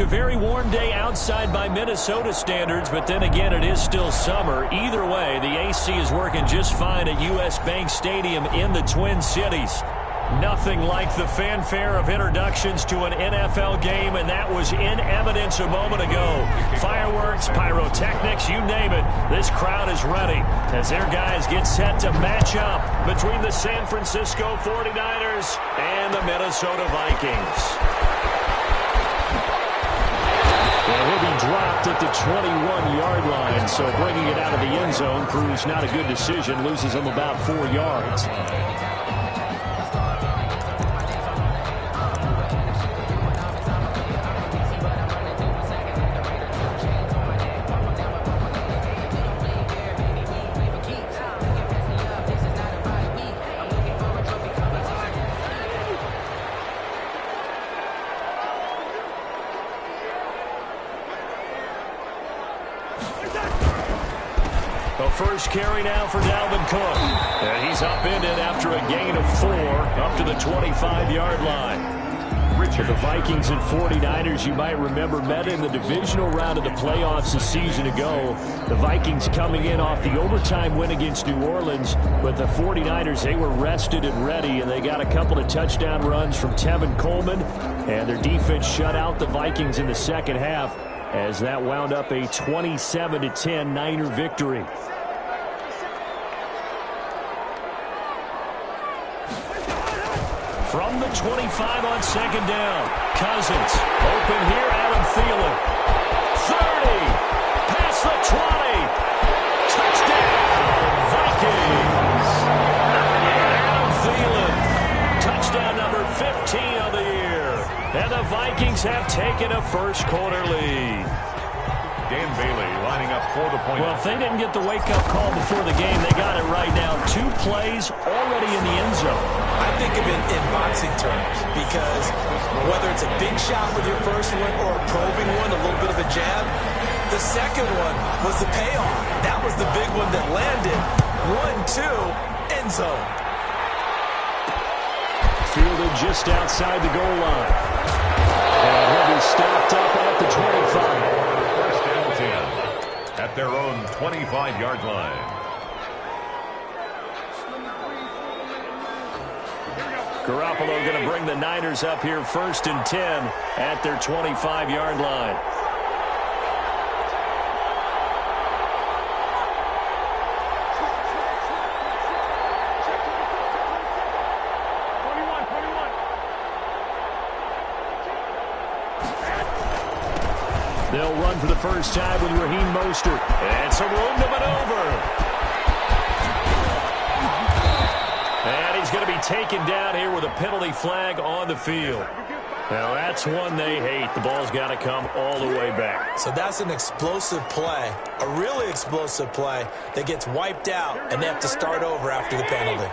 a very warm day outside by Minnesota standards, but then again, it is still summer. Either way, the AC is working just fine at U.S. Bank Stadium in the Twin Cities. Nothing like the fanfare of introductions to an NFL game, and that was in evidence a moment ago. Fireworks, pyrotechnics, you name it. This crowd is ready as their guys get set to match up between the San Francisco 49ers and the Minnesota Vikings. Well, he'll be dropped at the 21-yard line, so bringing it out of the end zone proves not a good decision. Loses him about 4 yards. The first carry now for Dalvin Cook. And he's upended after a gain of 4 up to the 25-yard line. The Vikings and 49ers, you might remember, met in the divisional round of the playoffs a season ago. The Vikings coming in off the overtime win against New Orleans, but the 49ers, they were rested and ready, and they got a couple of touchdown runs from Tevin Coleman, and their defense shut out the Vikings in the second half as that wound up a 27-10 Niner victory. From the 25 on second down, Cousins open here, Adam Thielen. 30, past the 20, touchdown, Vikings. Adam Thielen, touchdown number 15 of the year. And the Vikings have taken a first-quarter lead. Dan Bailey lining up for the point. Well, if they didn't get the wake-up call before the game, they got it right now. 2 plays already in the end zone. I think of it in boxing terms because whether it's a big shot with your first one or a probing one, a little bit of a jab, the second one was the payoff. That was the big one that landed. 1-2, end zone. Fielded just outside the goal line. And he'll be stopped up at the 25. First and 10 at their own 25-yard line. Garoppolo going to bring the Niners up here first and 10 at their 25-yard line. They'll run for the first time with Raheem Mostert. And some room to maneuver. And he's going to be taken down here with a penalty flag on the field. Now that's one they hate. The ball's got to come all the way back. So that's an explosive play, a really explosive play that gets wiped out, and they have to start over after the penalty.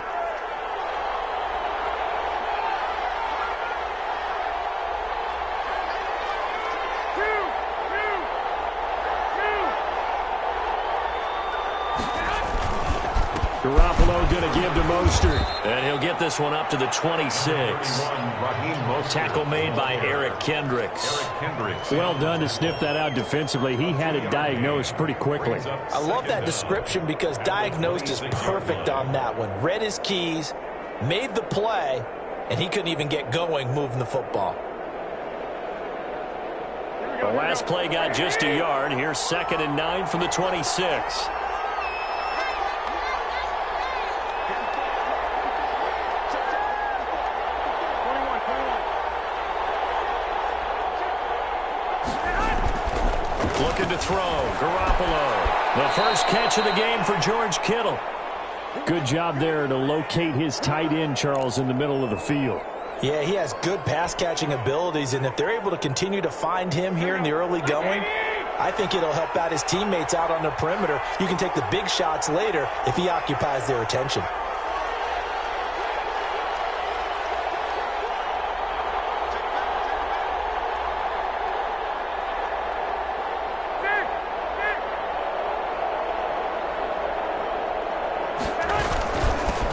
Garoppolo going to give to Mostert, and he'll get this one up to the 26. Tackle made by Eric Kendricks. Well done to sniff that out defensively. He had it diagnosed pretty quickly. I love that description because diagnosed is perfect on that one. Read his keys, made the play, and he couldn't even get going moving the football. The last play got just a yard. Here's 2nd and 9 from the 26. Looking to throw. Garoppolo. The first catch of the game for George Kittle. Good job there to locate his tight end, Charles, in the middle of the field. Yeah, he has good pass-catching abilities, and if they're able to continue to find him here in the early going, I think it'll help out his teammates out on the perimeter. You can take the big shots later if he occupies their attention.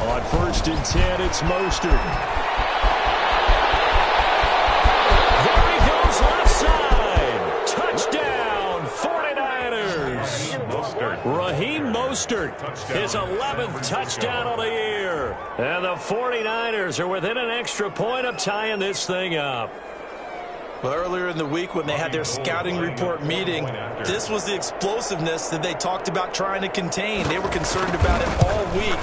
On 1st and 10, it's Mostert. There he goes left side. Mostert, his 11th touchdown of the year. And the 49ers are within an extra point of tying this thing up. Well, earlier in the week when they had their scouting report meeting, this was the explosiveness that they talked about trying to contain. They were concerned about it all week,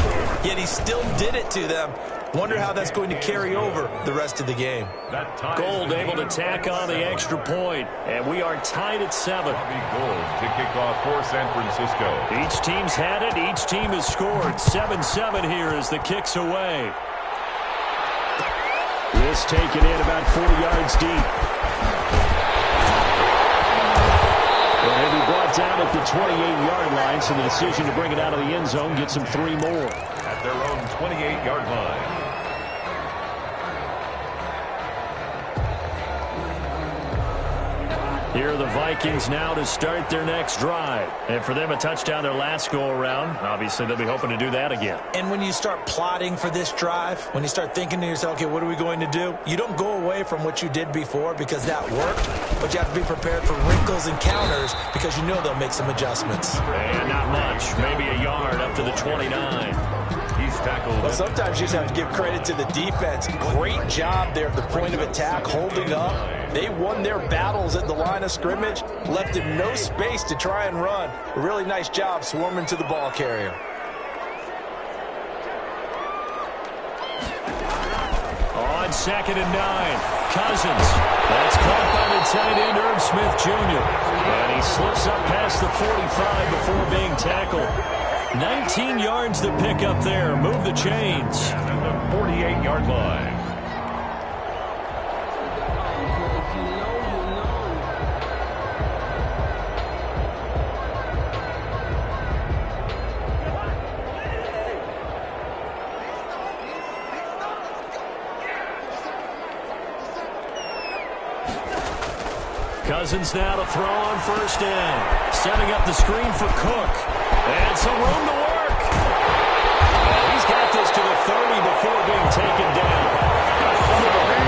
yet he still did it to them. Wonder how that's going to carry over the rest of the game. Gold able to tack on the extra point, and we are tied at 7. Gold to kick off for San Francisco. Each team's had it. Each team has scored. 7-7 here as the kick's away. This taken in about 40 yards deep. And he'll be brought down at the 28-yard line, so the decision to bring it out of the end zone gets him 3 more. At their own 28-yard line. Here are the Vikings now to start their next drive. And for them, a touchdown their last go-around. Obviously, they'll be hoping to do that again. And when you start plotting for this drive, when you start thinking to yourself, okay, what are we going to do? You don't go away from what you did before because that worked, but you have to be prepared for wrinkles and counters because you know they'll make some adjustments. And not much. Maybe a yard up to the 29. He's tackled. Well, sometimes you just have to give credit to the defense. Great job there at the point of attack, holding up. They won their battles at the line of scrimmage, left him no space to try and run. A really nice job swarming to the ball carrier. On 2nd and 9, Cousins. That's caught by the tight end, Irv Smith Jr. And he slips up past the 45 before being tackled. 19 yards to pick up there. Move the chains. At the 48-yard line. Cousins now to throw on 1st down. Setting up the screen for Cook. And some room to work. And he's got this to the 30 before being taken down.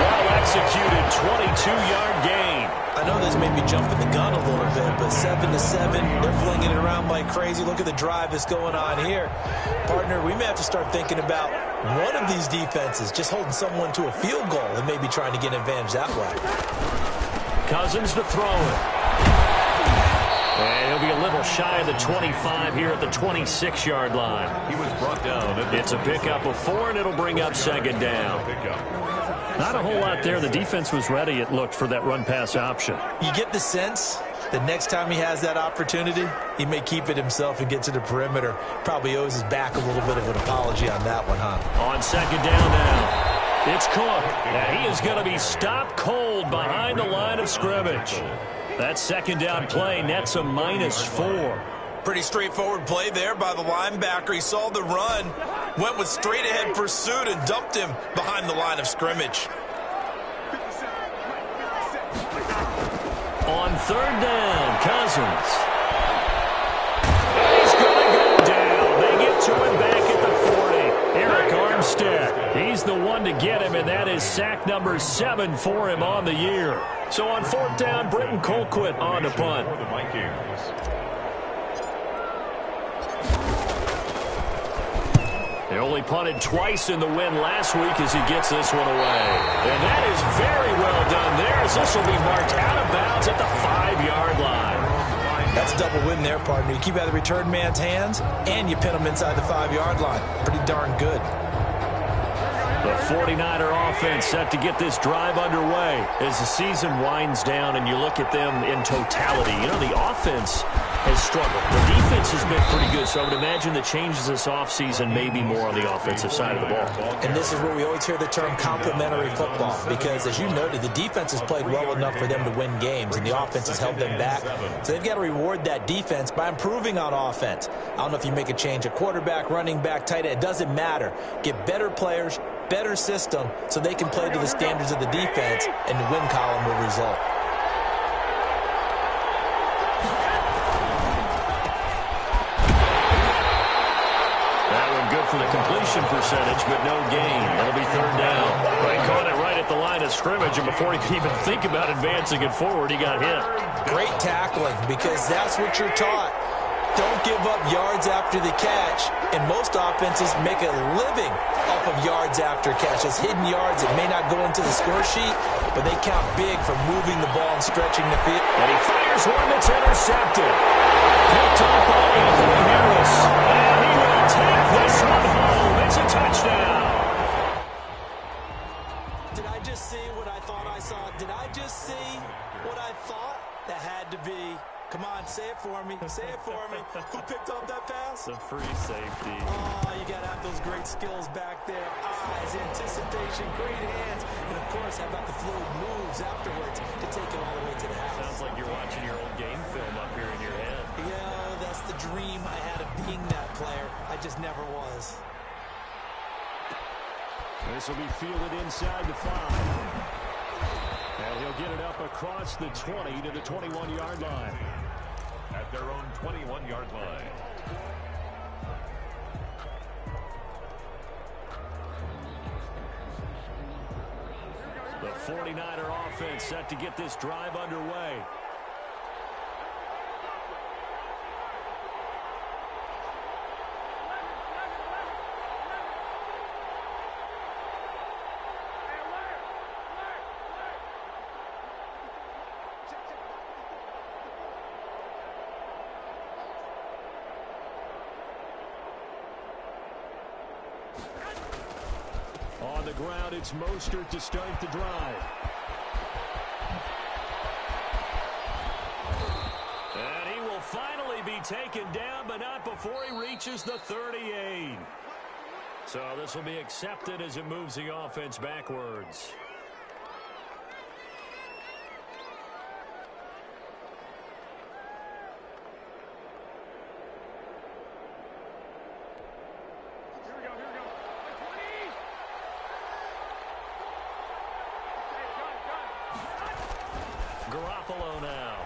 Well-executed 22-yard gain. I know this may be jumping the gun a little bit, but 7-7, they're flinging it around like crazy. Look at the drive that's going on here. Partner, we may have to start thinking about one of these defenses just holding someone to a field goal and maybe trying to get an advantage that way. Cousins to throw it. And he'll be a little shy of the 25 here at the 26-yard line. He was brought down. It's a pickup of 4, and it'll bring up 2nd down. Not a whole lot there. The defense was ready, it looked, for that run-pass option. You get the sense that next time he has that opportunity, he may keep it himself and get to the perimeter. Probably owes his back a little bit of an apology on that one, huh? On 2nd down now, it's Cook. And he is going to be stopped cold behind the line of scrimmage. That 2nd down play nets a -4. Pretty straightforward play there by the linebacker. He saw the run, went with straight-ahead pursuit, and dumped him behind the line of scrimmage. On 3rd down, Cousins. He's going to go down. They get to him back at the 40. Eric Armstead, he's the one to get him, and that is sack number 7 for him on the year. So on 4th down, Britton Colquitt on to punt. They only punted twice in the win last week as he gets this one away. And that is very well done there as this will be marked out of bounds at the 5-yard line. That's a double win there, partner. You keep out of the return man's hands, and you pin him inside the 5-yard line. Pretty darn good. The 49er offense set to get this drive underway as the season winds down and you look at them in totality. You know, the offense has struggled. The defense has been pretty good, so I would imagine the changes this offseason may be more on the offensive side of the ball. And this is where we always hear the term complementary football because, as you noted, the defense has played well enough for them to win games, and the offense has held them back. So they've got to reward that defense by improving on offense. I don't know if you make a change at quarterback, running back, tight end. It doesn't matter. Get better players, better system, so they can play to the standards of the defense, and the win column will result. For the completion percentage, but no gain. That'll be 3rd down. He caught it right at the line of scrimmage, and before he could even think about advancing it forward, he got hit. Great tackling, because that's what you're taught. don't give up yards after the catch, and most offenses make a living off of yards after catch. Those hidden yards that may not go into the score sheet, but they count big for moving the ball and stretching the field. And he fires one that's intercepted. Picked up by Anthony Harris. And he will take this one home. It's a touchdown. Did I just see what I thought I saw? Did I just see what I thought? That had to be. Come on, say it for me. Say it for me. Who picked up that pass? The free safety. Oh, you got to have those great skills back there. Eyes, anticipation, great hands. And, of course, how about the fluid moves afterwards to take it all the way to the house? Sounds like you're watching your old game film up here in your head. Yeah, that's the dream I had of being that player. I just never was. This will be fielded inside the 5. And he'll get it up across the 20 to the 21-yard line. At their own 21-yard line. The 49er offense set to get this drive underway. On the ground, it's Mostert to start the drive. And he will finally be taken down, but not before he reaches the 38. So this will be accepted as it moves the offense backwards. Garoppolo now.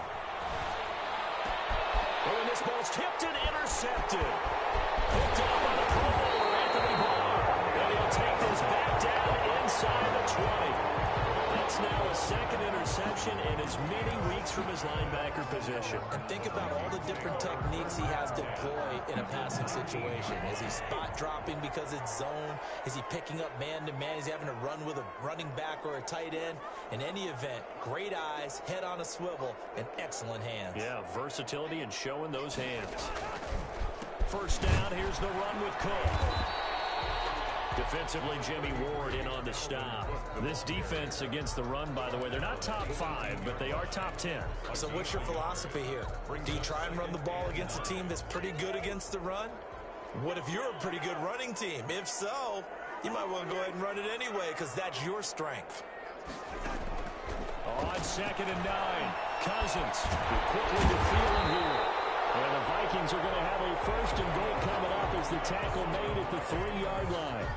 Oh, and this ball's tipped and intercepted. Picked up by the Pro Bowler, Anthony Barr. And he'll take this back down inside the 20. That's now a second interception in as many weeks from his linebacker position. And think about all the different techniques he has to employ in a passing situation. Is he spot dropping because it's zone? Is he picking up man-to-man? Is he having to run with a running back or a tight end? In any event, great eyes, head on a swivel, and excellent hands. Yeah, versatility and showing those hands. First down, here's the run with Cook. Defensively, Jimmy Ward in on the stop. This defense against the run, by the way, they're not top 5, but they are top 10. So what's your philosophy here? Do you try and run the ball against a team that's pretty good against the run? What if you're a pretty good running team? If so, you might want to go ahead and run it anyway because that's your strength. On 2nd and 9, Cousins quickly to field here. And the Vikings are going to have a 1st and goal coming up as the tackle made at the 3-yard line.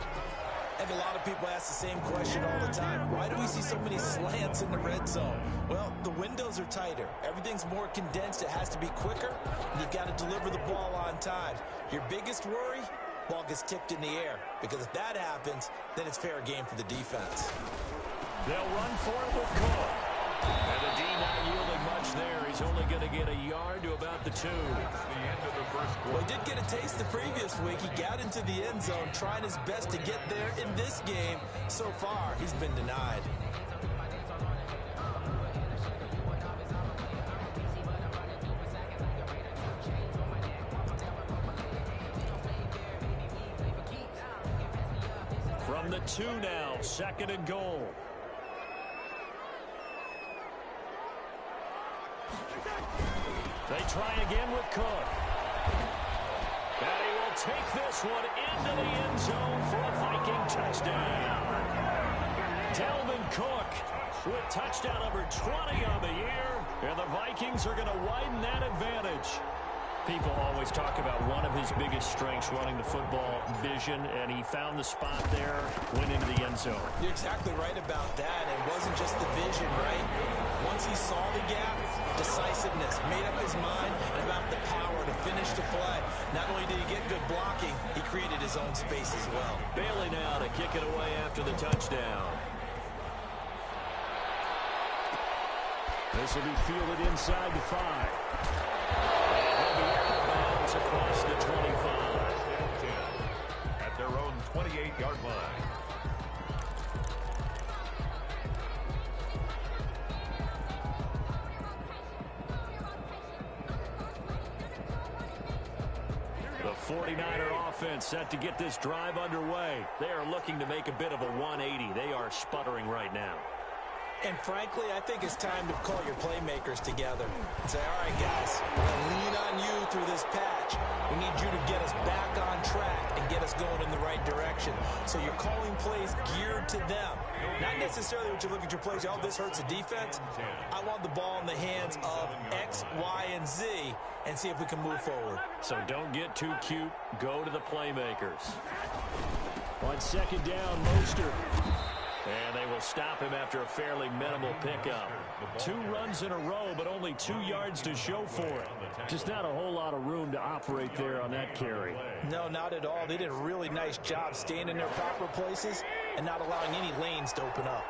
And a lot of people ask the same question all the time. Why do we see so many slants in the red zone? Well, the windows are tighter. Everything's more condensed. It has to be quicker, and you've got to deliver the ball on time. Your biggest worry? Ball gets tipped in the air. Because if that happens, then it's fair game for the defense. They'll run for it with Cook. And the D not yielding much there. He's only going to get a yard to about the 2. The end of the first quarter. Well, he did get a taste the previous week. He got into the end zone, trying his best to get there in this game. So far, he's been denied. From the 2 now, 2nd and goal. They try again with Cook. And he will take this one into the end zone for a Viking touchdown. Dalvin Cook with touchdown number 20 on the year. And the Vikings are going to widen that advantage. People always talk about one of his biggest strengths, running the football, vision, and he found the spot there, went into the end zone. You're exactly right about that. It wasn't just the vision, right? Once he saw the gap, decisiveness, made up his mind, and about the power to finish the play. Not only did he get good blocking, he created his own space as well. Bailey now to kick it away after the touchdown. This will be fielded inside the 5. It's across the 25. At their own 28-yard line. The 49er offense set to get this drive underway. They are looking to make a bit of a 180. They are sputtering right now. And frankly, I think it's time to call your playmakers together and say, all right, guys, we're going to lean on you through this patch. We need you to get us back on track and get us going in the right direction. So you're calling plays geared to them. Not necessarily what you look at your plays, oh, this hurts the defense. I want the ball in the hands of X, Y, and Z and see if we can move forward. So don't get too cute. Go to the playmakers. On second down, Mostert. And they will stop him after a fairly minimal pickup. 2 runs in a row, but only 2 yards to show for it. Just not a whole lot of room to operate there on that carry. No, not at all. They did a really nice job staying in their proper places and not allowing any lanes to open up.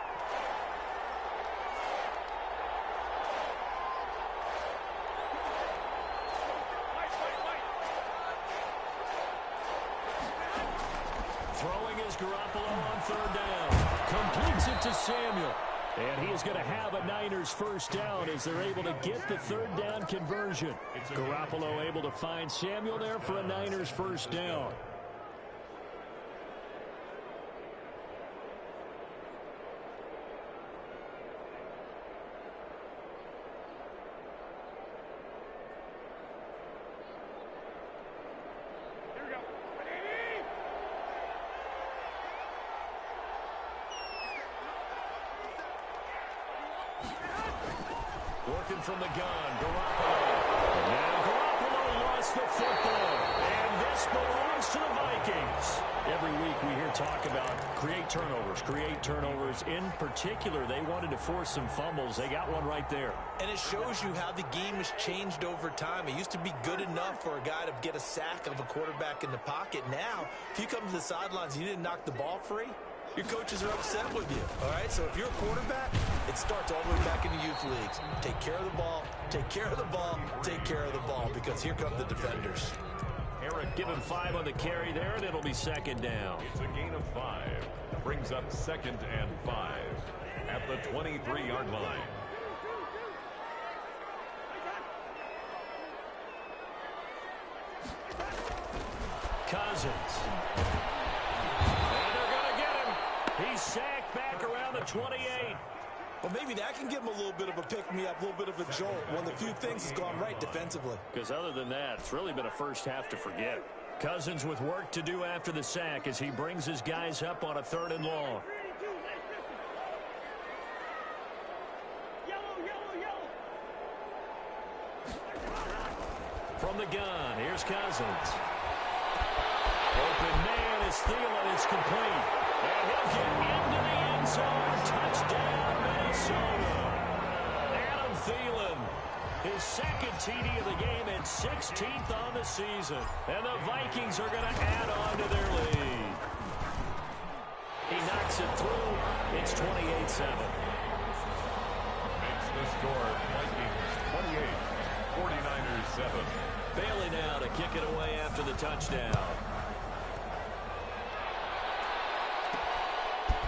Throwing is Garoppolo on third down. Completes it to Samuel. And he is going to have a Niners first down as they're able to get the third down conversion. Garoppolo able to find Samuel there for a Niners first down. Working from the gun, Garoppolo. Now Garoppolo lost the football. And this belongs to the Vikings. Every week we hear talk about create turnovers. In particular, they wanted to force some fumbles. They got one right there. And it shows you how the game has changed over time. It used to be good enough for a guy to get a sack of a quarterback in the pocket. Now, if you come to the sidelines and you didn't knock the ball free, your coaches are upset with you, all right? So if you're a quarterback, it starts all the way back in the youth leagues. Take care of the ball, take care of the ball, take care of the ball, because here come the defenders. Eric give him 5 on the carry there, and it'll be second down. It's a gain of 5. Brings up 2nd and 5 at the 23-yard line. Cousins. He's sacked back around the 28. Well, maybe that can give him a little bit of a pick-me-up, a little bit of a jolt. One of the few things has gone right defensively. Because other than that, it's really been a first half to forget. Cousins with work to do after the sack as he brings his guys up on a 3rd and long. From the gun, here's Cousins. Open man is Thielen. It's complete. And he'll get into the end zone. Touchdown, Minnesota. Adam Thielen, his 2nd TD of the game and 16th on the season. And the Vikings are going to add on to their lead. He knocks it through. It's 28-7. Makes the score Vikings 28, 49ers 7. Bailey now to kick it away after the touchdown.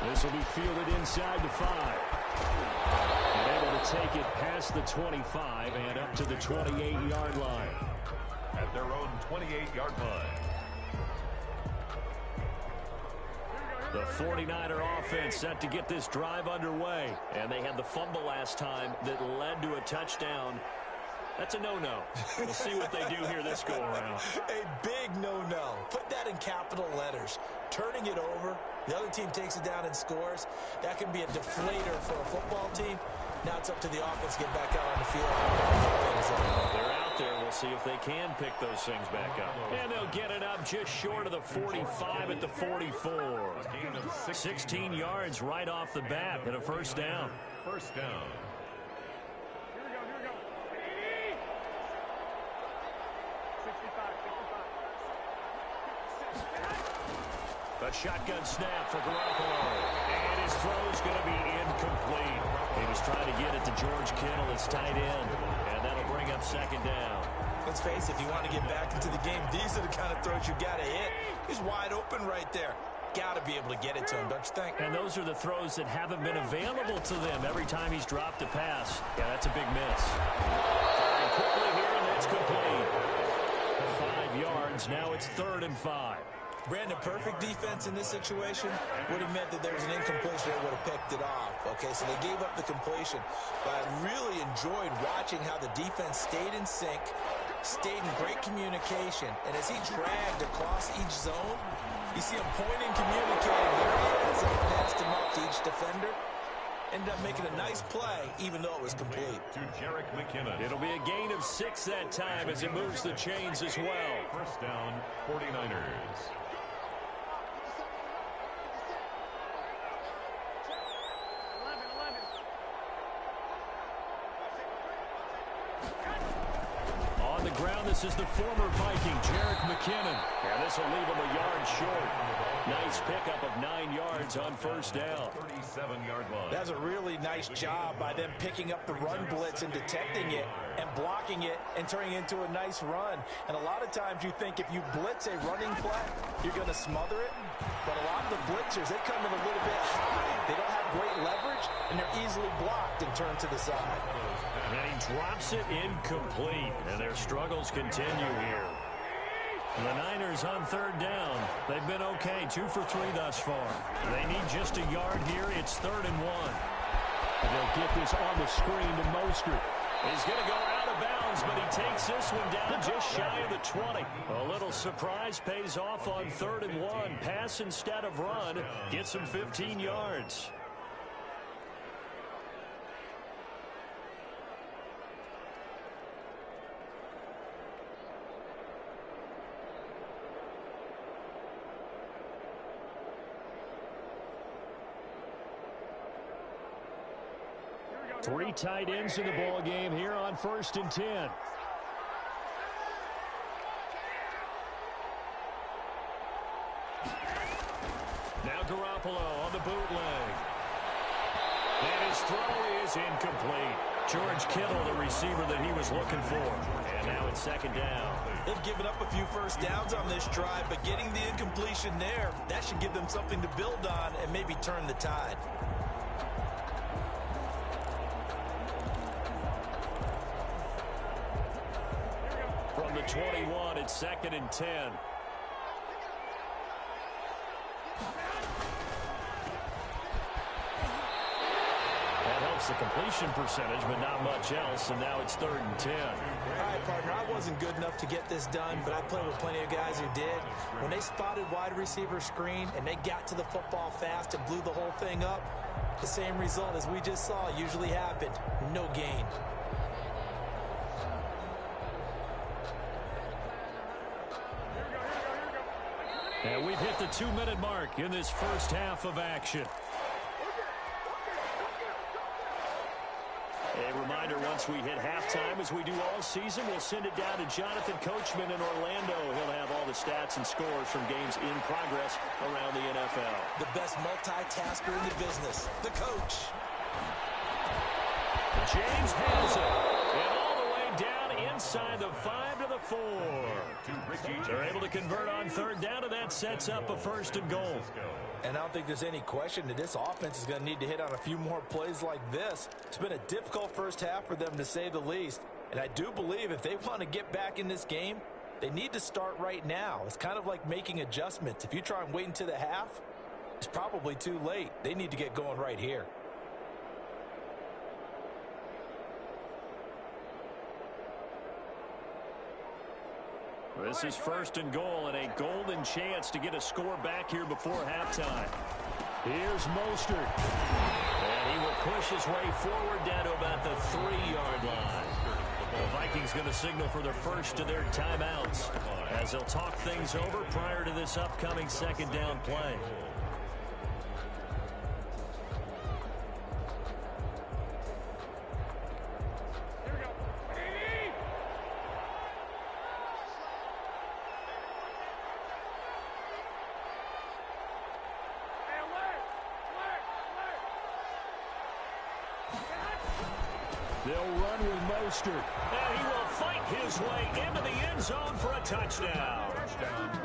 This will be fielded inside the 5. And able to take it past the 25 and up to the 28-yard line. At their own 28-yard line. The 49er offense set to get this drive underway. And they had the fumble last time that led to a touchdown. That's a no-no. We'll see what they do here this go-around. A big no-no. Put that in capital letters. Turning it over, the other team takes it down and scores. That can be a deflator for a football team. Now it's up to the offense to get back out on the field. They're out there. We'll see if they can pick those things back up. And they'll get it up just short of the 45 at the 44. 16 yards right off the bat and a first down. First down. A shotgun snap for Garoppolo. And his throw's going to be incomplete. He was trying to get it to George Kittle, his tight end. And that'll bring up second down. Let's face it, if you want to get back into the game, these are the kind of throws you got to hit. He's wide open right there. Got to be able to get it to him, don't you think? And those are the throws that haven't been available to them every time he's dropped a pass. Yeah, that's a big miss. Firing quickly here, and that's complete. 5 yards. Now it's 3rd and 5. Brandon, perfect defense in this situation would have meant that there was an incompletion that would have picked it off. Okay, so they gave up the completion. But I really enjoyed watching how the defense stayed in sync, stayed in great communication. And as he dragged across each zone, you see him pointing, communicating. There he is. And he passed him up to each defender. Ended up making a nice play, even though it was complete. To Jerick McKinnon. It'll be a gain of 6 that time as he moves the chains as well. First down, 49ers. On the ground, this is the former Viking, Jerick McKinnon. And this will leave him a yard short. Nice pickup of 9 yards on first down. 37-yard line. That's a really nice job by them picking up the run blitz and detecting it and blocking it and turning it into a nice run. And a lot of times you think if you blitz a running play, you're going to smother it. But a lot of the blitzers, they come in a little bit high. They don't have great leverage, and they're easily blocked and turned to the side. And he drops it incomplete. And their struggles continue here. The Niners on 3rd down. They've been okay, 2 for 3 thus far. They need just a yard here. It's 3rd and 1. And they'll get this on the screen to Mostert. He's going to go out of bounds, but he takes this one down just shy of the 20. A little surprise pays off on 3rd and 1. Pass instead of run. Gets him 15 yards. Three tight ends in the ball game here on 1st and 10. Now Garoppolo on the bootleg. And his throw is incomplete. George Kittle, the receiver that he was looking for. And now it's 2nd down. They've given up a few first downs on this drive, but getting the incompletion there, that should give them something to build on and maybe turn the tide. From the 21, it's 2nd and 10. That helps the completion percentage, but not much else, and now it's 3rd and 10. All right, partner, I wasn't good enough to get this done, but I played with plenty of guys who did. When they spotted wide receiver screen and they got to the football fast and blew the whole thing up, the same result as we just saw usually happened. No gain. And we've hit the 2-minute mark in this first half of action. A reminder, once we hit halftime, as we do all season, we'll send it down to Jonathan Coachman in Orlando. He'll have all the stats and scores from games in progress around the NFL. The best multitasker in the business, the coach. James has it. And all the way down inside the 5 to the 4. They're able to convert on 3rd down, and that sets up a 1st and goal. And I don't think there's any question that this offense is going to need to hit on a few more plays like this. It's been a difficult first half for them, to say the least. And I do believe if they want to get back in this game, they need to start right now. It's kind of like making adjustments. If you try and wait until the half, it's probably too late. They need to get going right here. This is 1st and goal, and a golden chance to get a score back here before halftime. Here's Mostert. And he will push his way forward down to about the 3-yard line. The Vikings going to signal for their first of their timeouts as they'll talk things over prior to this upcoming 2nd down play. They'll run with Mostert. And he will fight his way into the end zone for a touchdown.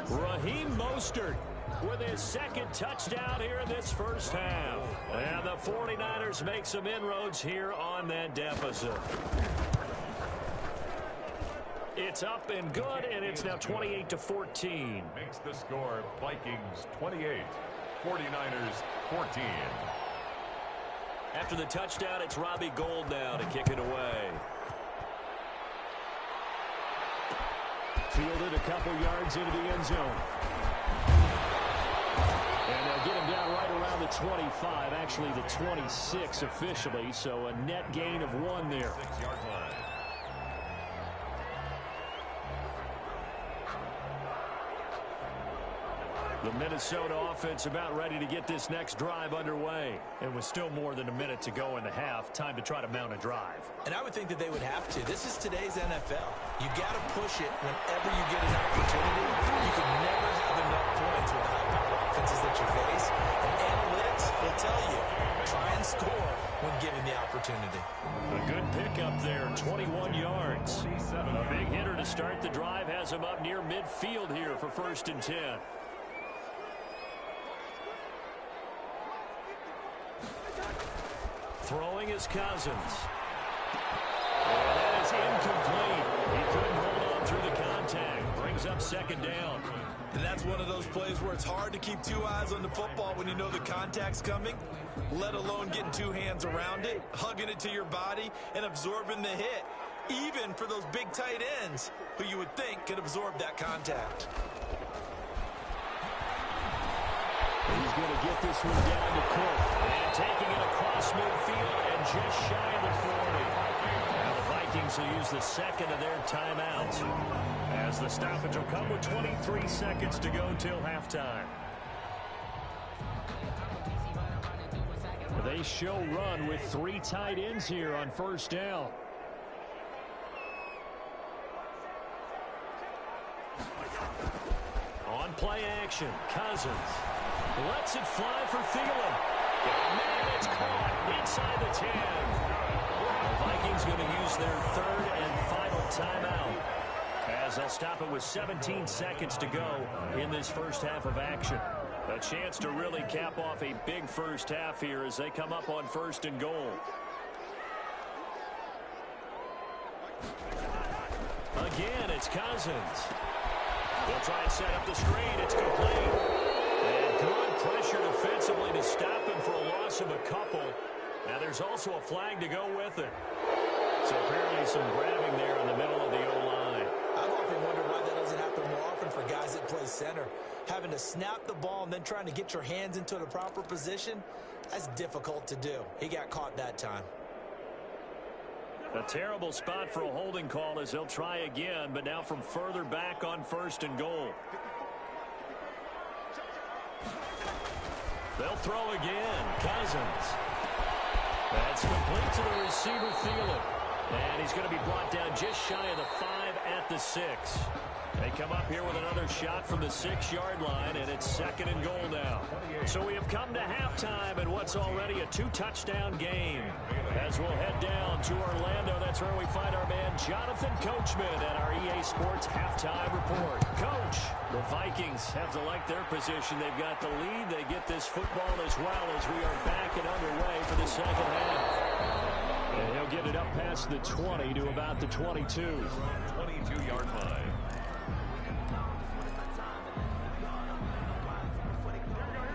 Raheem Mostert with his second touchdown here in this first half. And the 49ers make some inroads here on that deficit. It's up and good, and it's now 28-14. Makes the score Vikings 28, 49ers 14. After the touchdown, it's Robbie Gould now to kick it away. Fielded a couple yards into the end zone. And they'll get him down right around the 25, actually the 26 officially, so a net gain of 1 there. 6-yard line. The Minnesota offense about ready to get this next drive underway. And with still more than a minute to go in the half, time to try to mount a drive. And I would think that they would have to. This is today's NFL. You got to push it whenever you get an opportunity. You can never have enough points with the high-powered offenses that you face. And analytics will tell you, try and score when given the opportunity. A good pickup there, 21 yards. A big hitter to start the drive has him up near midfield here for 1st and 10. Throwing is Cousins. And that is incomplete. He couldn't hold on through the contact. Brings up 2nd down. And that's one of those plays where it's hard to keep 2 eyes on the football when you know the contact's coming, let alone getting 2 hands around it, hugging it to your body, and absorbing the hit, even for those big tight ends who you would think could absorb that contact. He's going to get this one down to Cook. And taking it across midfield and just shy of the 40. Now the Vikings will use the 2nd of their timeouts, as the stoppage will come with 23 seconds to go till halftime. They show run with 3 tight ends here on 1st down. On play action, Cousins lets it fly for Thielen. And it's caught inside the 10. The Vikings going to use their 3rd and final timeout, as they'll stop it with 17 seconds to go in this first half of action. A chance to really cap off a big first half here as they come up on 1st and goal. Again, it's Cousins. They'll try and set up the screen. It's complete. And good pressure defensively to stop him for a loss of a couple. Now there's also a flag to go with it. So apparently some grabbing there in the middle of the O-line. I've often wondered why that doesn't happen more often for guys that play center. Having to snap the ball and then trying to get your hands into the proper position, that's difficult to do. He got caught that time. A terrible spot for a holding call as they'll try again, but now from further back on 1st and goal. They'll throw again. Cousins. That's complete to the receiver, Thielen. And he's going to be brought down just shy of the 5 at the 6. They come up here with another shot from the 6-yard line, and it's 2nd and goal now. So we have come to halftime in what's already a 2-touchdown game. As we'll head down to Orlando, that's where we find our man Jonathan Coachman at our EA Sports Halftime Report. Coach, the Vikings have to like their position. They've got the lead. They get this football as well as we are back and underway for the 2nd half. And he'll get it up past the 20 to about the 22. 22-yard line.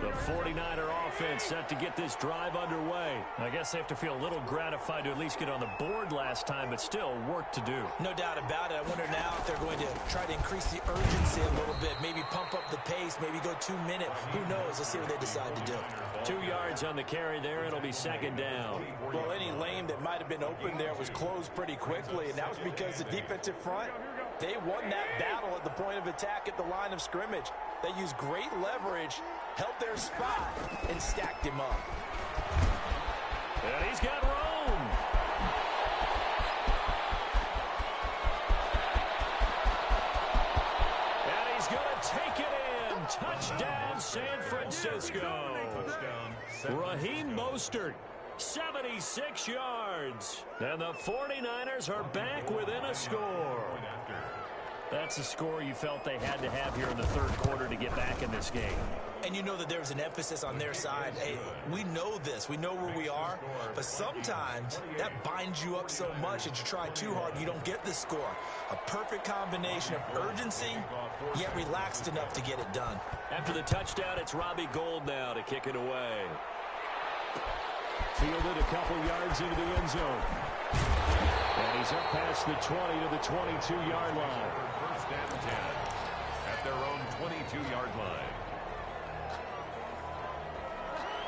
The 49er offense set to get this drive underway. I guess they have to feel a little gratified to at least get on the board last time, but still work to do. No doubt about it. I wonder now if they're going to try to increase the urgency a little bit, maybe pump up the pace, maybe go 2-minute. Who knows? Let's see what they decide to do. 2 yards on the carry there. It'll be 2nd down. Well, any lane that might have been open there was closed pretty quickly, and that was because the defensive front, they won that battle at the point of attack at the line of scrimmage. They used great leverage, held their spot, and stacked him up. And he's got room. And he's going to take it in. Touchdown, San Francisco. Raheem Mostert 76 yards. And the 49ers are back within a score. That's a score you felt they had to have here in the third quarter to get back in this game. And you know that there's an emphasis on their side. Hey, we know this. We know where we are. But sometimes that binds you up so much that you try too hard and you don't get the score. A perfect combination of urgency, yet relaxed enough to get it done. After the touchdown, it's Robbie Gould now to kick it away. Fielded a couple yards into the end zone. And he's up past the 20 to the 22-yard line. First and 10 at their own 22-yard line.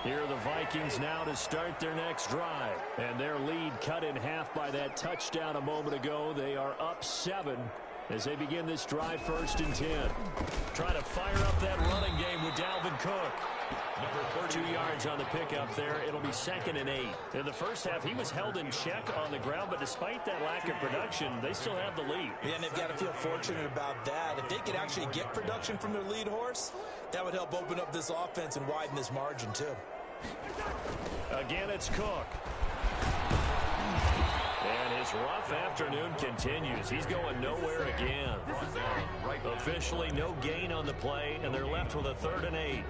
Here are the Vikings now to start their next drive. And their lead cut in half by that touchdown a moment ago. They are up 7 as they begin this drive, 1st and 10. Trying to fire up that running game with Dalvin Cook. 2 yards on the pickup there. It'll be 2nd and 8. In the first half, he was held in check on the ground, but despite that lack of production, they still have the lead. Yeah, and they've got to feel fortunate about that. If they could actually get production from their lead horse, that would help open up this offense and widen this margin too. Again, it's Cook. And his rough afternoon continues. He's going nowhere again. Officially no gain on the play, and they're left with a 3rd and 8.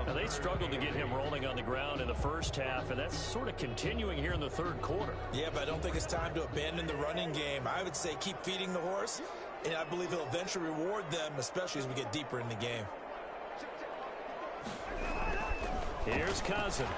Now, they struggled to get him rolling on the ground in the first half, and that's sort of continuing here in the third quarter. Yeah, but I don't think it's time to abandon the running game. I would say keep feeding the horse, and I believe he'll eventually reward them, especially as we get deeper in the game. Here's Cousins.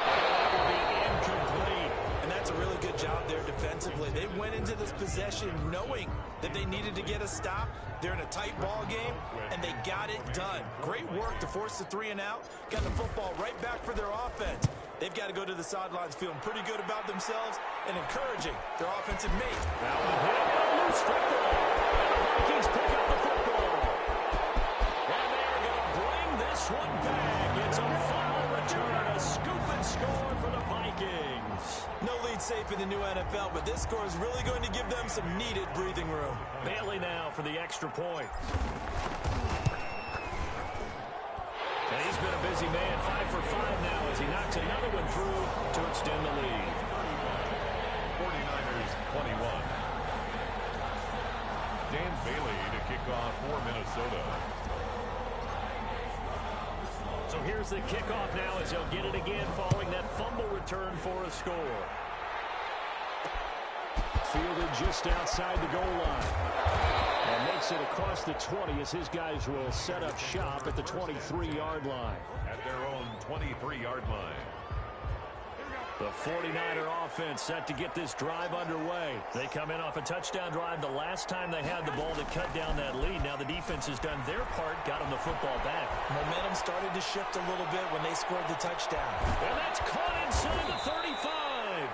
That will be incomplete. And that's a really good job there defensively. They went into this possession knowing that they needed to get a stop. They're in a tight ball game, and they got it done. Great work to force the 3 and out. Got the football right back for their offense. They've got to go to the sidelines feeling pretty good about themselves and encouraging their offensive mate. Now a hit and a loose football. And the Vikings pick up the football. And they are going to bring this one back. It's a final return, a scoop and score for the Vikings. No lead safe in the new NFL, but this score is really going to give them some needed breathing room. Bailey now for the extra point. And he's been a busy man, 5 for 5 now as he knocks another one through to extend the lead. 49ers 21. Dan Bailey to kick off for Minnesota. So here's the kickoff now as they'll get it again following that fumble return for a score. Fielded just outside the goal line. And makes it across the 20 as his guys will set up shop at the 23-yard line. At their own 23-yard line. The 49er offense set to get this drive underway. They come in off a touchdown drive the last time they had the ball to cut down that lead. Now the defense has done their part, got them the football back. Momentum started to shift a little bit when they scored the touchdown. And that's caught inside the 35.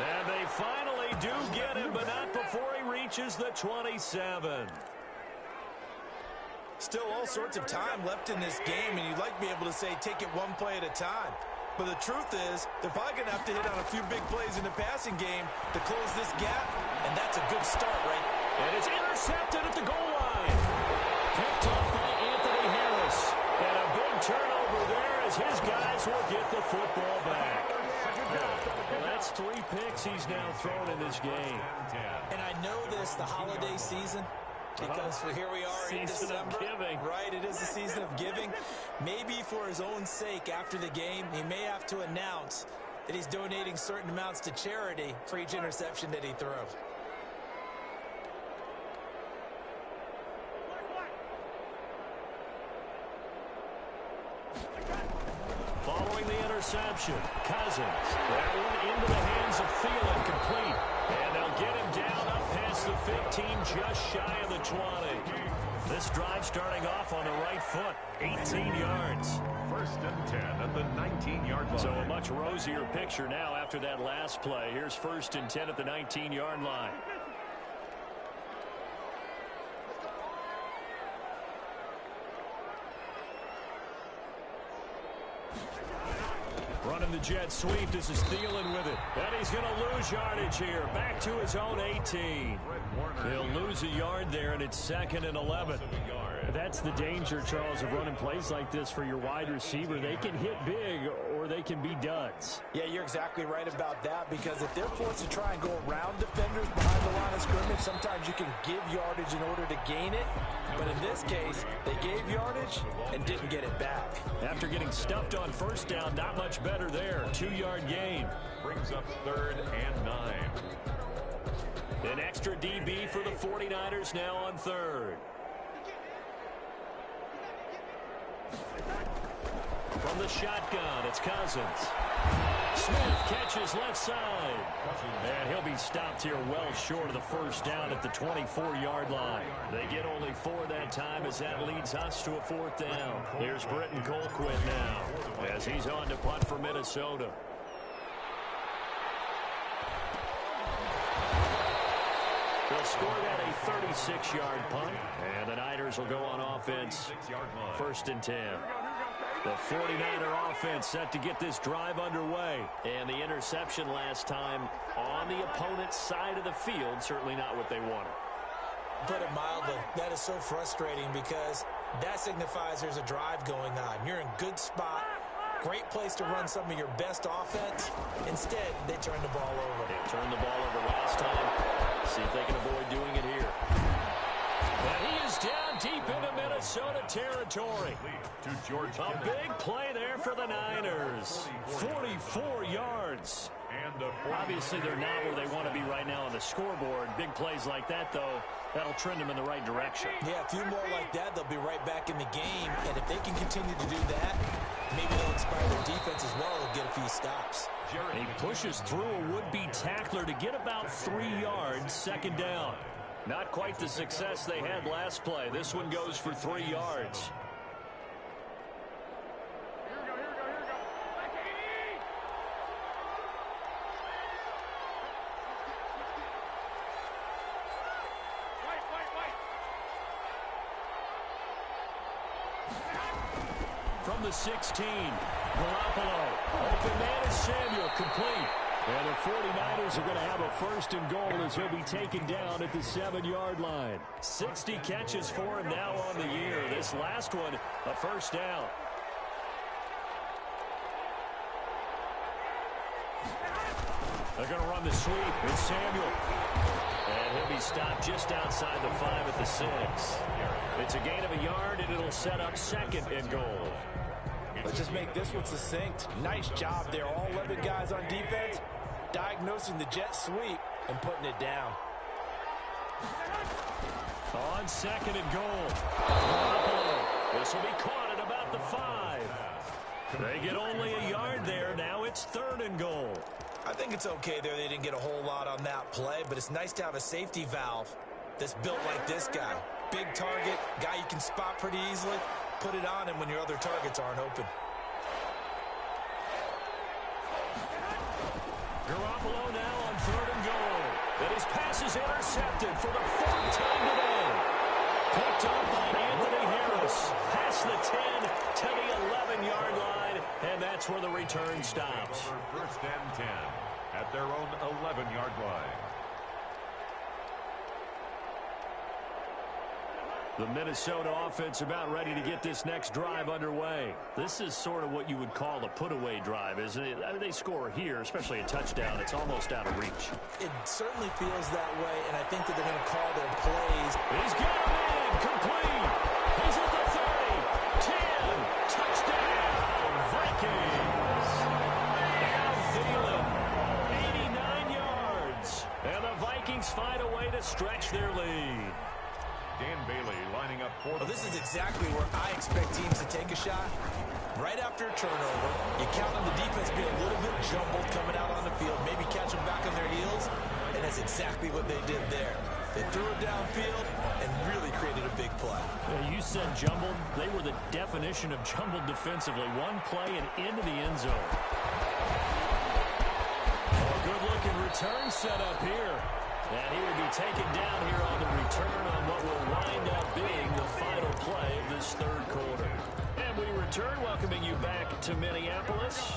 And they finally do get him, but not before he reaches the 27. Still all sorts of time left in this game, and you'd like to be able to say take it one play at a time. But the truth is, they're probably going to have to hit on a few big plays in the passing game to close this gap, and that's a good start, right? And it's intercepted at the goal line. Picked off by Anthony Harris. And a big turnover there as his guys will get the football back. Well, that's 3 picks he's now thrown in this game. And I know this, the holiday season, because here we are in December. Right, it is the season of giving. Maybe for his own sake after the game, he may have to announce that he's donating certain amounts to charity for each interception that he throws. Following the interception, Cousins. That one into the hands of Thielen, complete. And they'll get him down up past the 15, just shy of the 20. This drive starting off on the right foot, 18 yards. 1st and 10 at the 19-yard line. So a much rosier picture now after that last play. Here's 1st and 10 at the 19-yard line. Running the jet sweep. This is Thielen with it. And he's going to lose yardage here. Back to his own 18. He'll lose a yard there, and it's 2nd and 11. That's the danger, Charles, of running plays like this for your wide receiver. They can hit big, or or they can be duds. Yeah, you're exactly right about that, because if they're forced to try and go around defenders behind the line of scrimmage, sometimes you can give yardage in order to gain it. But in this case, they gave yardage and didn't get it back. After getting stuffed on first down, not much better there. 2-yard gain. Brings up 3rd and 9. An extra DB for the 49ers now on 3rd. From the shotgun, it's Cousins. Smith catches left side. And he'll be stopped here well short of the first down at the 24-yard line. They get only 4 that time as that leads us to a 4th down. Here's Britton Colquitt now as he's on to punt for Minnesota. They'll score that a 36-yard punt, and the Niners will go on offense 1st and 10. The 49er offense set to get this drive underway. And the interception last time on the opponent's side of the field, certainly not what they wanted. Put it mildly, that is so frustrating because that signifies there's a drive going on. You're in good spot, great place to run some of your best offense. Instead, they turn the ball over. They turned the ball over last time. See if they can avoid doing it here. And he is down deep into Minnesota territory. A big play there for the Niners. 44 yards. Obviously, they're not where they want to be right now on the scoreboard. Big plays like that, though, that'll trend them in the right direction. Yeah, a few more like that, they'll be right back in the game. And if they can continue to do that, maybe they'll inspire their defense as well and get a few stops. He pushes through a would-be tackler to get about 3 yards, 2nd down. Not quite the success they had last play. This one goes for 3 yards. From the 16, Garoppolo. Open man is Samuel, complete. And the 49ers are going to have a 1st and goal as he'll be taken down at the 7-yard line. 60 catches for him now on the year. This last one, a 1st down. They're going to run the sweep with Samuel. And he'll be stopped just outside the 5 at the 6. It's a gain of a yard, and it'll set up 2nd and goal. Let's just make this one succinct. Nice job there. All 11 guys on defense diagnosing the jet sweep and putting it down. On 2nd and goal. This will be caught at about the 5. They get only a yard there. Now it's 3rd and goal. I think it's okay there. They didn't get a whole lot on that play, but it's nice to have a safety valve that's built like this guy. Big target, guy you can spot pretty easily. Put it on him when your other targets aren't open. Garoppolo now on 3rd and goal. And his pass is intercepted for the 4th time today. Picked up by Anthony Harris. Past the 10 to the 11-yard line. And that's where the return stops. 1st and 10 at their own 11-yard line. The Minnesota offense about ready to get this next drive underway. This is sort of what you would call a put-away drive, isn't it? I mean, they score here, especially a touchdown. It's almost out of reach. It certainly feels that way, and I think that they're going to call their plays. He's got him in, complete. He's at the 30, 10, touchdown, Vikings. Now Thielen, 89 yards. And the Vikings find a way to stretch their lead. Dan Bailey lining up for Well, this is exactly where I expect teams to take a shot. Right after a turnover, you count on the defense being a little bit jumbled coming out on the field, maybe catch them back on their heels, and that's exactly what they did there. They threw it downfield and really created a big play. You said jumbled. They were the definition of jumbled defensively. One play and into the end zone. Oh, good-looking return set up here. And he will be taken down here on the return on what will wind up being the final play of this 3rd quarter. And we return, welcoming you back to Minneapolis.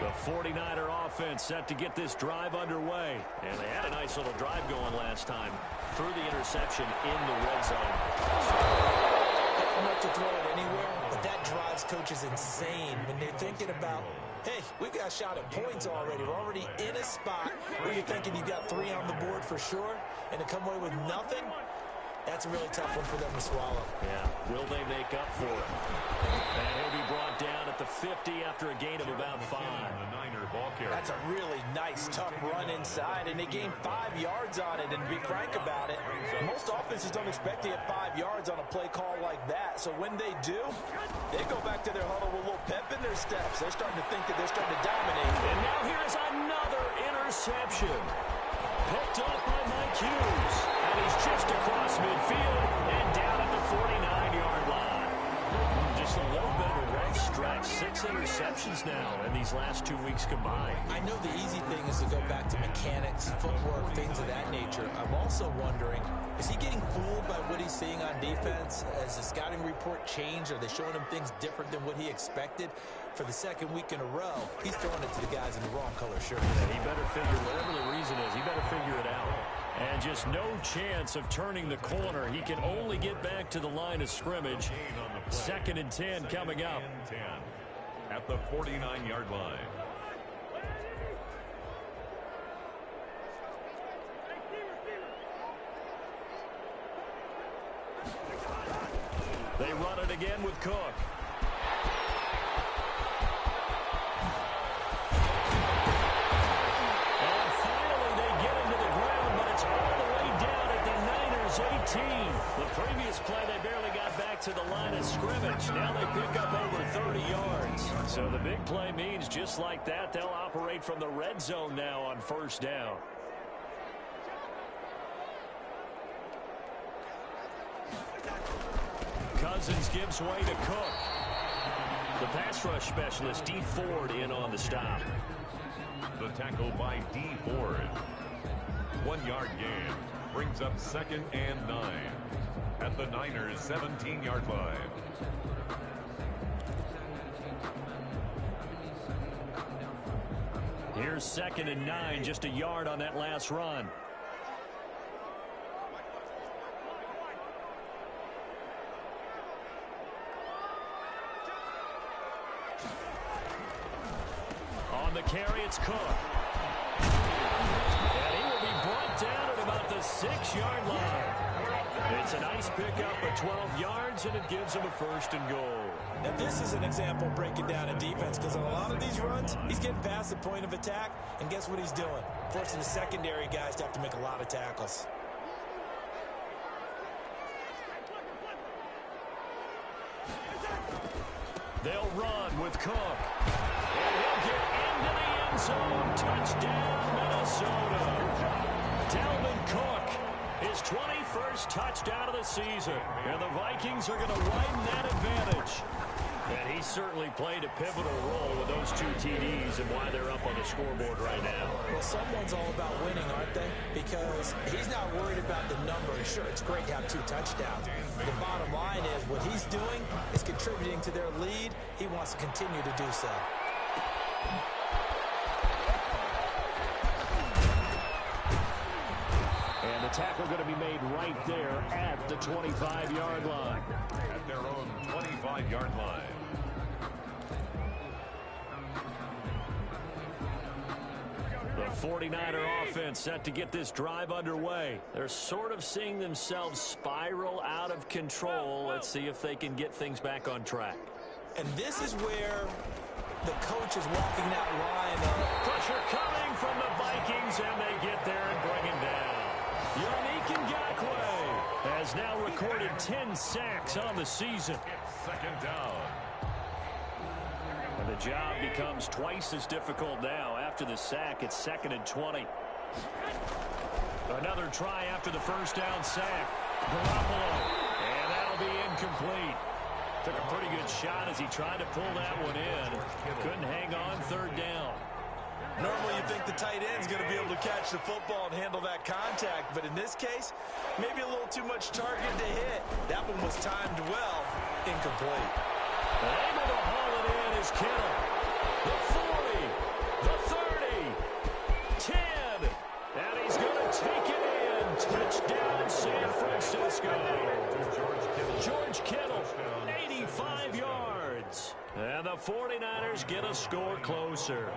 The 49er offense set to get this drive underway. And they had a nice little drive going last time through the interception in the red zone. Not to throw it anywhere, but that drives coaches insane when they're thinking about Hey, we've got a shot at points already. We're already in a spot where you're thinking you got 3 on the board for sure, and to come away with nothing, that's a really tough one for them to swallow. Yeah, will they make up for it? And he'll be brought down at the 50 after a gain of about 5. That's a really nice, tough run inside, and they gained 5 yards on it. And to be frank about it, most offenses don't expect to get 5 yards on a play call like that. So when they do, they go back to their huddle with a little pep in their steps. They're starting to think that they're starting to dominate. And now here's another interception. Picked up by Mike Hughes. And he's just across midfield and down at the 49-yard line. Just a little bit of a rough stretch. 6 interceptions now in these last 2 weeks combined. I know the easy thing is to go back to mechanics, footwork, things of that nature. I'm also wondering, is he getting fooled by what he's seeing on defense? Has the scouting report changed? Are they showing him things different than what he expected? For the 2nd week in a row, he's throwing it to the guys in the wrong color shirt. Yeah, he better figure, whatever the reason is, he better figure it out. And just no chance of turning the corner. He can only get back to the line of scrimmage. 2nd and 10 coming up. At the 49-yard line. They run it again with Cook. And finally they get him to the ground, but it's all the way down at the Niners 18. The previous play, they barely got back to the line of scrimmage. Now they pick up over 30 yards. So the big play means just like that, they'll operate from the red zone now on 1st down. Cousins gives way to Cook. The pass rush specialist, D. Ford, in on the stop. The tackle by D. Ford. 1-yard gain. Brings up 2nd and 9. At the Niners' 17-yard line. Here's 2nd and 9, just a yard on that last run. On the carry, it's Cook. And he will be brought down at about the 6-yard line. It's a nice pickup of 12 yards, and it gives him a 1st and goal. Now, this is an example breaking down a defense, because on a lot of these runs, he's getting past the point of attack, and guess what he's doing? Forcing the secondary guys to have to make a lot of tackles. They'll run with Cook. And he'll get into the end zone. Touchdown, Minnesota. Dalvin Cook, his 21st touchdown of the season. And the Vikings are going to widen that advantage. And he certainly played a pivotal role with those 2 TDs and why they're up on the scoreboard right now. Well, someone's all about winning, aren't they? Because he's not worried about the number. Sure, it's great to have 2 touchdowns. The bottom line is what he's doing is contributing to their lead. He wants to continue to do so. And the tackle going to be made right there at the 25-yard line. At their own 25-yard line. The 49er offense set to get this drive underway. They're sort of seeing themselves spiral out of control. Let's see if they can get things back on track. And this is where the coach is walking that line of pressure coming from the Vikings, and they get there and bring him down. Yannick Ngakoue has now recorded 10 sacks on the season. It's 2nd down. And the job becomes twice as difficult now. After the sack, it's 2nd and 20. Another try after the 1st down sack. Garoppolo, and that'll be incomplete. Took a pretty good shot as he tried to pull that one in. Couldn't hang on 3rd down. Normally you think the tight end's going to be able to catch the football and handle that contact, but in this case, maybe a little too much target to hit. That one was timed well, incomplete. Able to haul it in is Kittle. The 40, the 30, 10, and he's going to take it in. Touchdown, San Francisco. Francisco. George Kittle, 85 yards. And the 49ers get a score closer.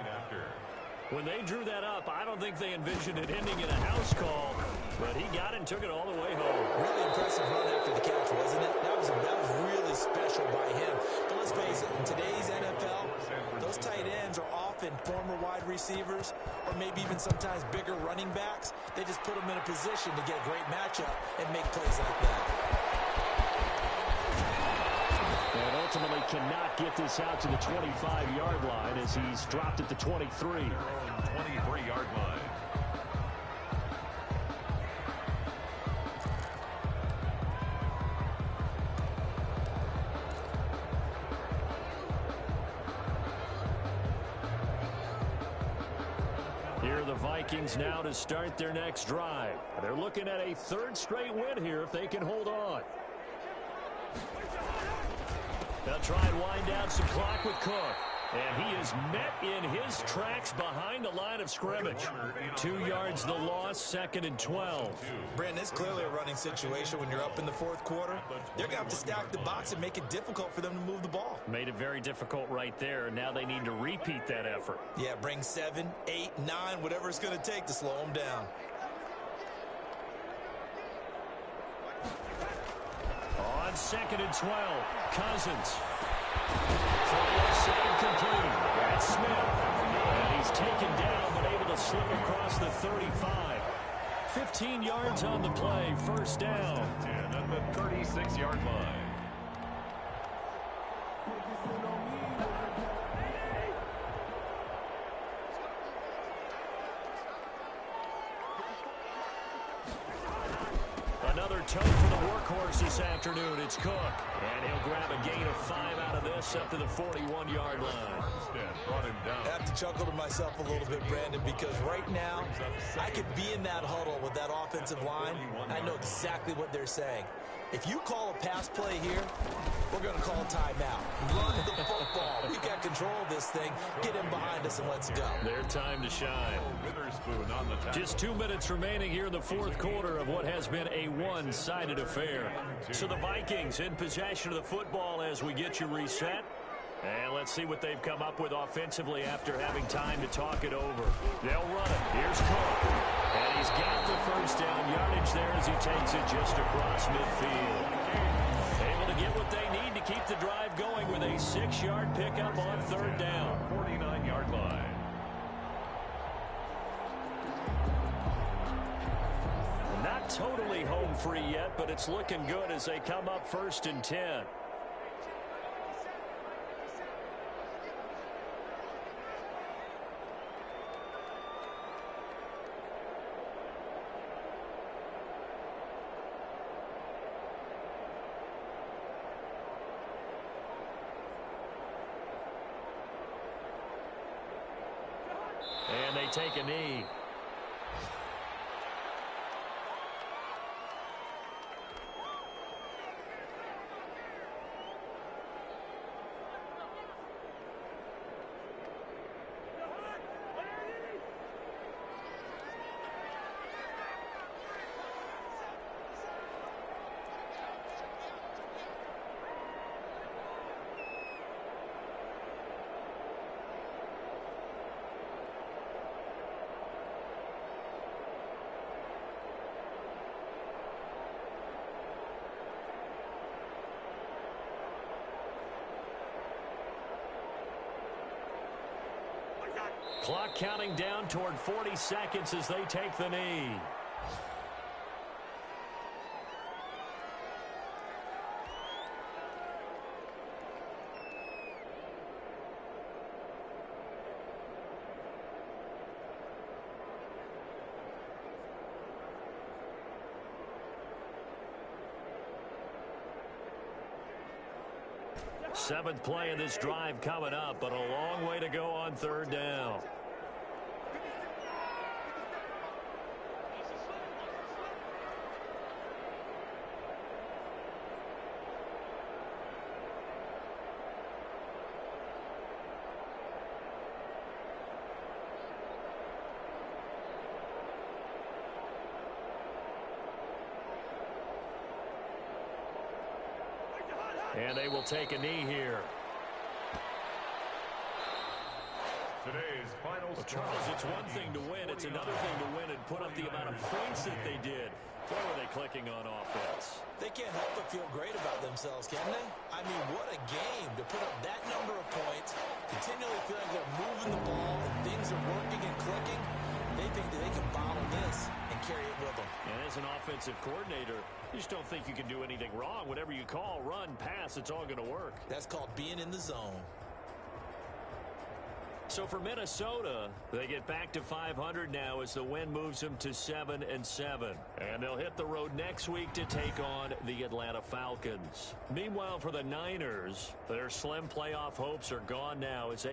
When they drew that up, I don't think they envisioned it ending in a house call, but he got it and took it all the way home. Really impressive run after the catch, wasn't it? That was really special by him. But let's face it, in today's NFL, those tight ends are often former wide receivers or maybe even sometimes bigger running backs. They just put them in a position to get a great matchup and make plays like that. And ultimately cannot get this out to the 25-yard line as he's dropped at the 23. 23-yard line. Here are the Vikings now to start their next drive. They're looking at a third straight win here if they can hold on. They'll try and wind down some clock with Cook. And he is met in his tracks behind the line of scrimmage. 2 yards the loss, 2nd and 12. Brandon, it's clearly a running situation when you're up in the fourth quarter. They're going to have to stack the box and make it difficult for them to move the ball. Made it very difficult right there. Now they need to repeat that effort. Yeah, bring 7, 8, 9, whatever it's going to take to slow them down. On 2nd and 12, Cousins. Save complete. That's Smith. And he's taken down, but able to slip across the 35. 15 yards on the play, first down. And at the 36-yard line. Another toe for the workhorse this afternoon. It's Cook. And he'll grab a gain of 5 out of this up to the 41-yard line. Brought him down. I have to chuckle to myself a little bit, Brandon, because right now I could be in that huddle with that offensive line. I know exactly what they're saying. If you call a pass play here, we're going to call a timeout. Run the football. We've got control of this thing. Get him behind us and let's go. Their time to shine. Witherspoon on the tackle. Just 2 minutes remaining here in the fourth quarter of what has been a one-sided affair. So the Vikings in possession of the football as we get you reset. And let's see what they've come up with offensively after having time to talk it over. They'll run it. Here's Cook. And he's got the first down yardage there as he takes it just across midfield. Able to get what they need to keep the drive going with a 6-yard pickup on third down. 49-yard line. Not totally home free yet, but it's looking good as they come up 1st and 10. And they take a knee. Clock counting down toward 40 seconds as they take the knee. Seventh play of this drive coming up, but a long way to go on third down. And they will take a knee here. Today's final Well, Charles, it's one thing to win. It's another thing to win and put up the amount of points that they did. Boy, were they clicking on offense. They can't help but feel great about themselves, can they? I mean, what a game to put up that number of points, continually feeling like they're moving the ball and things are working and clicking. They think that they can bottle this and carry it with them. And as an offensive coordinator, you just don't think you can do anything wrong. Whatever you call, run, pass, it's all going to work. That's called being in the zone. So for Minnesota, they get back to 500 now as the win moves them to 7-7. And they'll hit the road next week to take on the Atlanta Falcons. Meanwhile, for the Niners, their slim playoff hopes are gone now as they